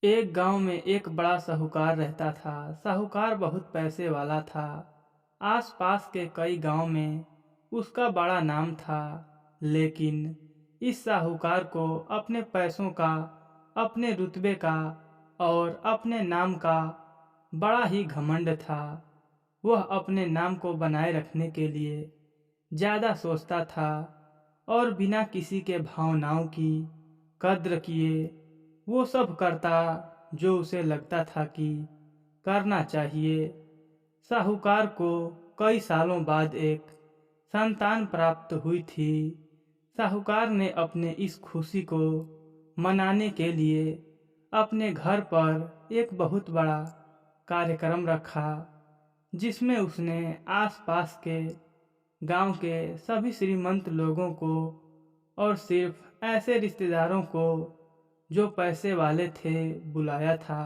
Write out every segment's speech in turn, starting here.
एक गांव में एक बड़ा साहूकार रहता था। साहूकार बहुत पैसे वाला था। आसपास के कई गांव में उसका बड़ा नाम था। लेकिन इस साहूकार को अपने पैसों का, अपने रुतबे का और अपने नाम का बड़ा ही घमंड था। वह अपने नाम को बनाए रखने के लिए ज़्यादा सोचता था और बिना किसी के भावनाओं की कद्र किए वो सब करता जो उसे लगता था कि करना चाहिए। साहूकार को कई सालों बाद एक संतान प्राप्त हुई थी। साहूकार ने अपने इस खुशी को मनाने के लिए अपने घर पर एक बहुत बड़ा कार्यक्रम रखा, जिसमें उसने आसपास के गांव के सभी श्रीमंत लोगों को और सिर्फ ऐसे रिश्तेदारों को जो पैसे वाले थे बुलाया था।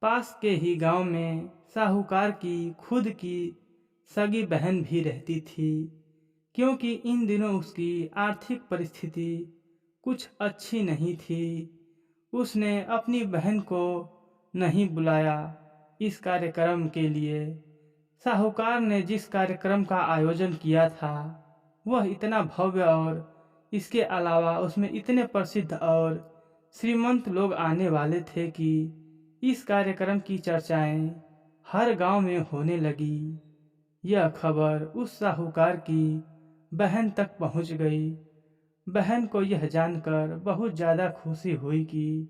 पास के ही गांव में साहूकार की खुद की सगी बहन भी रहती थी। क्योंकि इन दिनों उसकी आर्थिक परिस्थिति कुछ अच्छी नहीं थी, उसने अपनी बहन को नहीं बुलाया इस कार्यक्रम के लिए। साहूकार ने जिस कार्यक्रम का आयोजन किया था वह इतना भव्य और इसके अलावा उसमें इतने प्रसिद्ध और श्रीमंत लोग आने वाले थे कि इस कार्यक्रम की चर्चाएं हर गांव में होने लगी। यह खबर उस साहूकार की बहन तक पहुंच गई। बहन को यह जानकर बहुत ज़्यादा खुशी हुई कि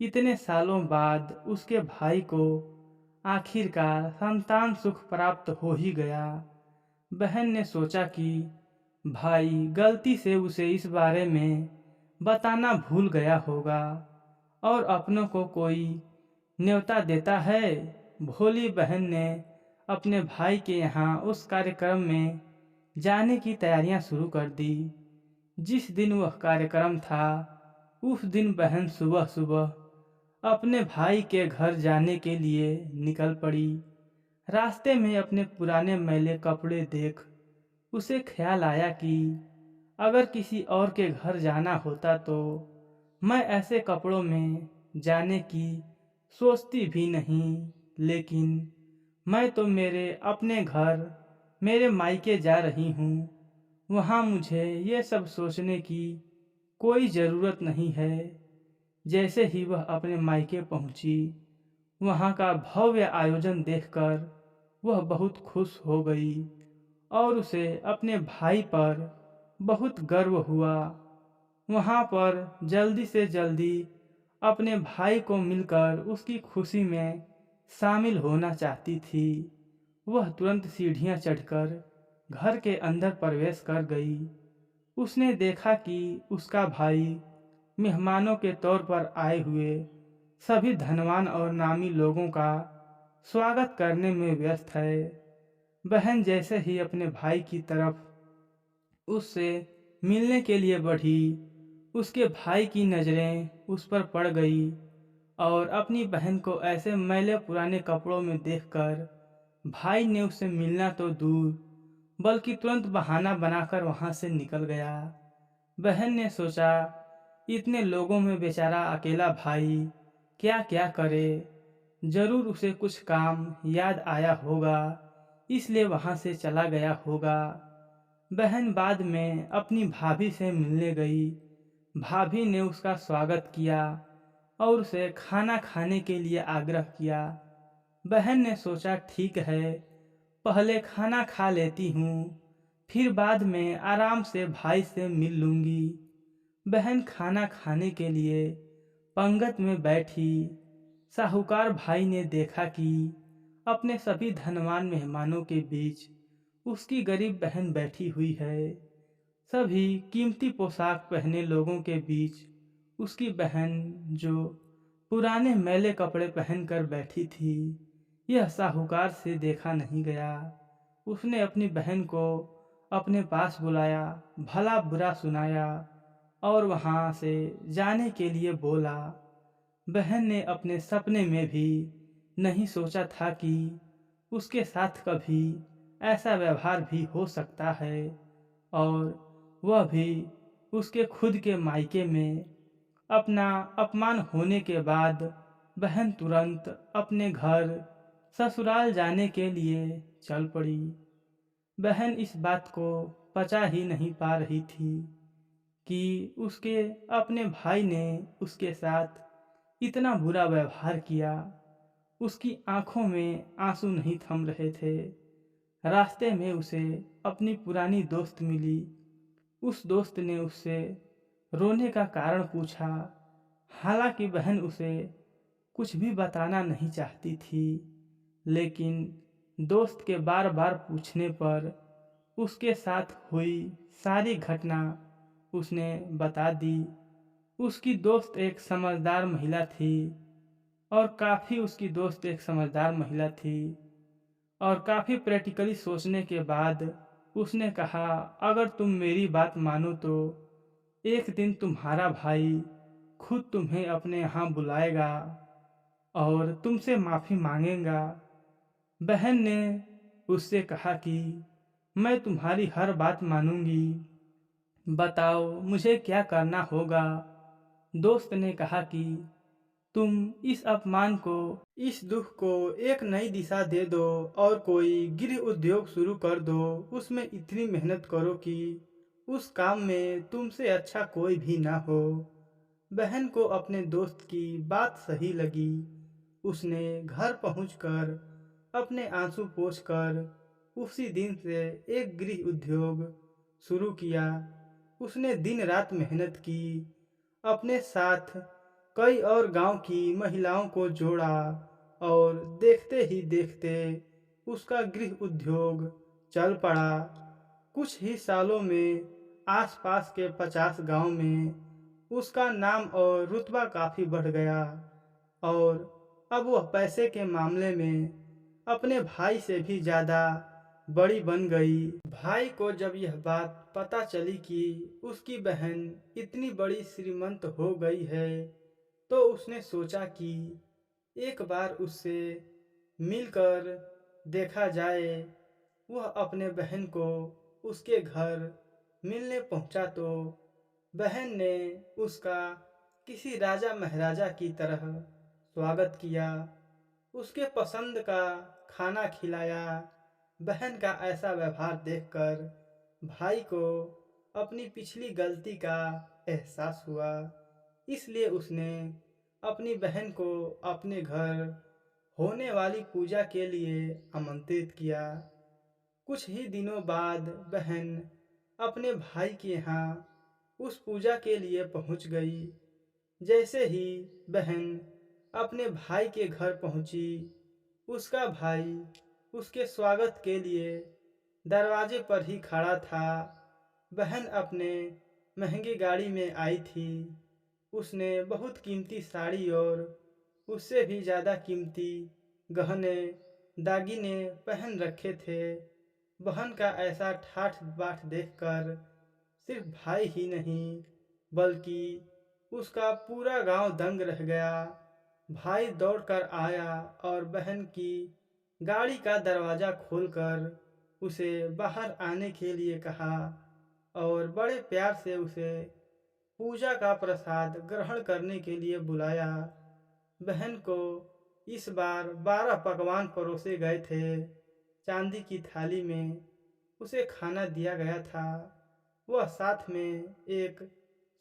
इतने सालों बाद उसके भाई को आखिरकार संतान सुख प्राप्त हो ही गया। बहन ने सोचा कि भाई गलती से उसे इस बारे में बताना भूल गया होगा और अपनों को कोई न्योता देता है। भोली बहन ने अपने भाई के यहाँ उस कार्यक्रम में जाने की तैयारियां शुरू कर दी। जिस दिन वह कार्यक्रम था उस दिन बहन सुबह सुबह अपने भाई के घर जाने के लिए निकल पड़ी। रास्ते में अपने पुराने मैले कपड़े देख उसे ख्याल आया कि अगर किसी और के घर जाना होता तो मैं ऐसे कपड़ों में जाने की सोचती भी नहीं, लेकिन मैं तो मेरे अपने घर, मेरे मायके जा रही हूँ। वहाँ मुझे ये सब सोचने की कोई ज़रूरत नहीं है। जैसे ही वह अपने मायके पहुँची, वहाँ का भव्य आयोजन देखकर वह बहुत खुश हो गई और उसे अपने भाई पर बहुत गर्व हुआ। वहाँ पर जल्दी से जल्दी अपने भाई को मिलकर उसकी खुशी में शामिल होना चाहती थी। वह तुरंत सीढ़ियाँ चढ़कर घर के अंदर प्रवेश कर गई। उसने देखा कि उसका भाई मेहमानों के तौर पर आए हुए सभी धनवान और नामी लोगों का स्वागत करने में व्यस्त है। बहन जैसे ही अपने भाई की तरफ उससे मिलने के लिए बढ़ी, उसके भाई की नज़रें उस पर पड़ गई और अपनी बहन को ऐसे मैले पुराने कपड़ों में देखकर भाई ने उससे मिलना तो दूर बल्कि तुरंत बहाना बनाकर वहाँ से निकल गया। बहन ने सोचा इतने लोगों में बेचारा अकेला भाई क्या क्या करे, जरूर उसे कुछ काम याद आया होगा, इसलिए वहाँ से चला गया होगा। बहन बाद में अपनी भाभी से मिलने गई। भाभी ने उसका स्वागत किया और उसे खाना खाने के लिए आग्रह किया। बहन ने सोचा ठीक है, पहले खाना खा लेती हूँ, फिर बाद में आराम से भाई से मिल लूँगी। बहन खाना खाने के लिए पंगत में बैठी। साहूकार भाई ने देखा कि अपने सभी धनवान मेहमानों के बीच उसकी गरीब बहन बैठी हुई है। सभी कीमती पोशाक पहने लोगों के बीच उसकी बहन जो पुराने मैले कपड़े पहनकर बैठी थी, यह साहूकार से देखा नहीं गया। उसने अपनी बहन को अपने पास बुलाया, भला बुरा सुनाया और वहाँ से जाने के लिए बोला। बहन ने अपने सपने में भी नहीं सोचा था कि उसके साथ कभी ऐसा व्यवहार भी हो सकता है और वह भी उसके खुद के मायके में अपना अपमान होने के बाद बहन तुरंत अपने घर ससुराल जाने के लिए चल पड़ी। बहन इस बात को पचा ही नहीं पा रही थी कि उसके अपने भाई ने उसके साथ इतना बुरा व्यवहार किया। उसकी आंखों में आंसू नहीं थम रहे थे। रास्ते में उसे अपनी पुरानी दोस्त मिली। उस दोस्त ने उससे रोने का कारण पूछा। हालांकि बहन उसे कुछ भी बताना नहीं चाहती थी, लेकिन दोस्त के बार बार पूछने पर उसके साथ हुई सारी घटना उसने बता दी। उसकी दोस्त एक समझदार महिला थी और काफ़ी उसकी दोस्त एक समझदार महिला थी और काफ़ी प्रैक्टिकली सोचने के बाद उसने कहा, अगर तुम मेरी बात मानो तो एक दिन तुम्हारा भाई खुद तुम्हें अपने यहाँ बुलाएगा और तुमसे माफ़ी मांगेगा। बहन ने उससे कहा कि मैं तुम्हारी हर बात मानूंगी, बताओ मुझे क्या करना होगा। दोस्त ने कहा कि तुम इस अपमान को, इस दुख को एक नई दिशा दे दो और कोई गृह उद्योग शुरू कर दो। उसमें इतनी मेहनत करो कि उस काम में तुमसे अच्छा कोई भी ना हो। बहन को अपने दोस्त की बात सही लगी। उसने घर पहुंचकर अपने आंसू पोंछकर उसी दिन से एक गृह उद्योग शुरू किया। उसने दिन रात मेहनत की, अपने साथ कई और गांव की महिलाओं को जोड़ा और देखते ही देखते उसका गृह उद्योग चल पड़ा। कुछ ही सालों में आसपास के 50 गांव में उसका नाम और रुतबा काफ़ी बढ़ गया और अब वह पैसे के मामले में अपने भाई से भी ज़्यादा बड़ी बन गई। भाई को जब यह बात पता चली कि उसकी बहन इतनी बड़ी श्रीमंत हो गई है, तो उसने सोचा कि एक बार उससे मिलकर देखा जाए। वह अपने बहन को उसके घर मिलने पहुंचा तो बहन ने उसका किसी राजा महाराजा की तरह स्वागत किया, उसके पसंद का खाना खिलाया। बहन का ऐसा व्यवहार देखकर भाई को अपनी पिछली गलती का एहसास हुआ, इसलिए उसने अपनी बहन को अपने घर होने वाली पूजा के लिए आमंत्रित किया। कुछ ही दिनों बाद बहन अपने भाई के यहाँ उस पूजा के लिए पहुँच गई। जैसे ही बहन अपने भाई के घर पहुँची, उसका भाई उसके स्वागत के लिए दरवाजे पर ही खड़ा था। बहन अपने महंगी गाड़ी में आई थी। उसने बहुत कीमती साड़ी और उससे भी ज़्यादा कीमती गहने दागीने पहन रखे थे। बहन का ऐसा ठाठ बाट देखकर सिर्फ भाई ही नहीं बल्कि उसका पूरा गांव दंग रह गया। भाई दौड़कर आया और बहन की गाड़ी का दरवाज़ा खोलकर उसे बाहर आने के लिए कहा और बड़े प्यार से उसे पूजा का प्रसाद ग्रहण करने के लिए बुलाया। बहन को इस बार 12 पकवान परोसे गए थे। चांदी की थाली में उसे खाना दिया गया था। वह साथ में एक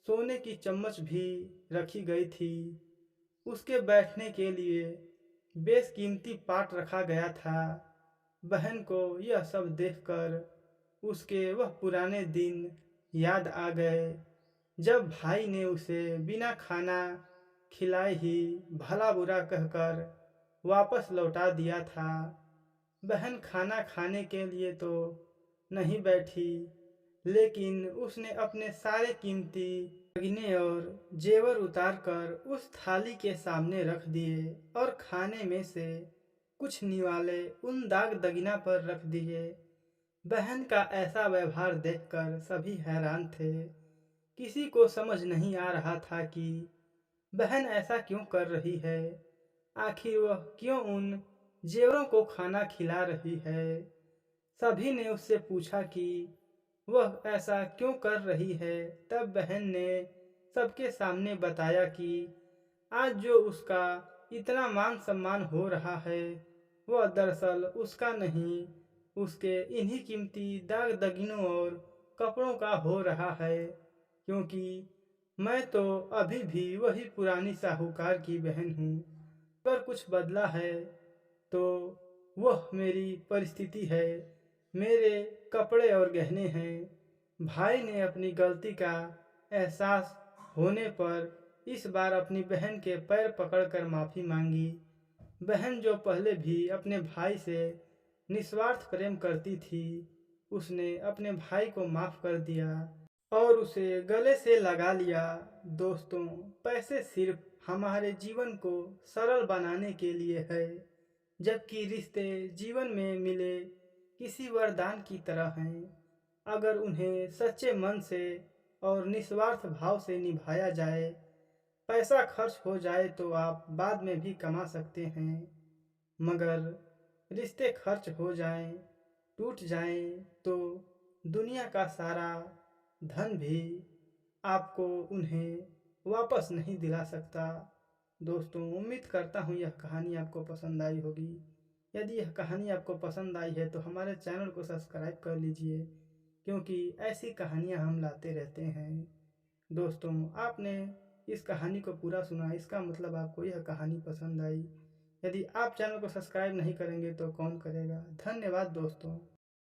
सोने की चम्मच भी रखी गई थी। उसके बैठने के लिए बेशकीमती पाट रखा गया था। बहन को यह सब देखकर उसके वह पुराने दिन याद आ गए, जब भाई ने उसे बिना खाना खिलाए ही भला बुरा कहकर वापस लौटा दिया था। बहन खाना खाने के लिए तो नहीं बैठी, लेकिन उसने अपने सारे कीमती दागिने और जेवर उतारकर उस थाली के सामने रख दिए और खाने में से कुछ निवाले उन दाग दगीना पर रख दिए। बहन का ऐसा व्यवहार देखकर सभी हैरान थे। किसी को समझ नहीं आ रहा था कि बहन ऐसा क्यों कर रही है। आखिर वह क्यों उन जेवरों को खाना खिला रही है। सभी ने उससे पूछा कि वह ऐसा क्यों कर रही है। तब बहन ने सबके सामने बताया कि आज जो उसका इतना मान सम्मान हो रहा है वह दरअसल उसका नहीं, उसके इन्हीं कीमती दाग दगीनों और कपड़ों का हो रहा है। क्योंकि मैं तो अभी भी वही पुरानी साहूकार की बहन हूँ। अगर कुछ बदला है तो वह मेरी परिस्थिति है, मेरे कपड़े और गहने हैं। भाई ने अपनी गलती का एहसास होने पर इस बार अपनी बहन के पैर पकड़कर माफ़ी मांगी। बहन जो पहले भी अपने भाई से निस्वार्थ प्रेम करती थी, उसने अपने भाई को माफ़ कर दिया और उसे गले से लगा लिया। दोस्तों, पैसे सिर्फ हमारे जीवन को सरल बनाने के लिए है, जबकि रिश्ते जीवन में मिले किसी वरदान की तरह हैं। अगर उन्हें सच्चे मन से और निस्वार्थ भाव से निभाया जाए, पैसा खर्च हो जाए तो आप बाद में भी कमा सकते हैं, मगर रिश्ते खर्च हो जाएं, टूट जाएं तो दुनिया का सारा धन भी आपको उन्हें वापस नहीं दिला सकता। दोस्तों, उम्मीद करता हूँ यह कहानी आपको पसंद आई होगी। यदि यह कहानी आपको पसंद आई है तो हमारे चैनल को सब्सक्राइब कर लीजिए, क्योंकि ऐसी कहानियाँ हम लाते रहते हैं। दोस्तों, आपने इस कहानी को पूरा सुना, इसका मतलब आपको यह कहानी पसंद आई। यदि आप चैनल को सब्सक्राइब नहीं करेंगे तो कौन करेगा। धन्यवाद दोस्तों।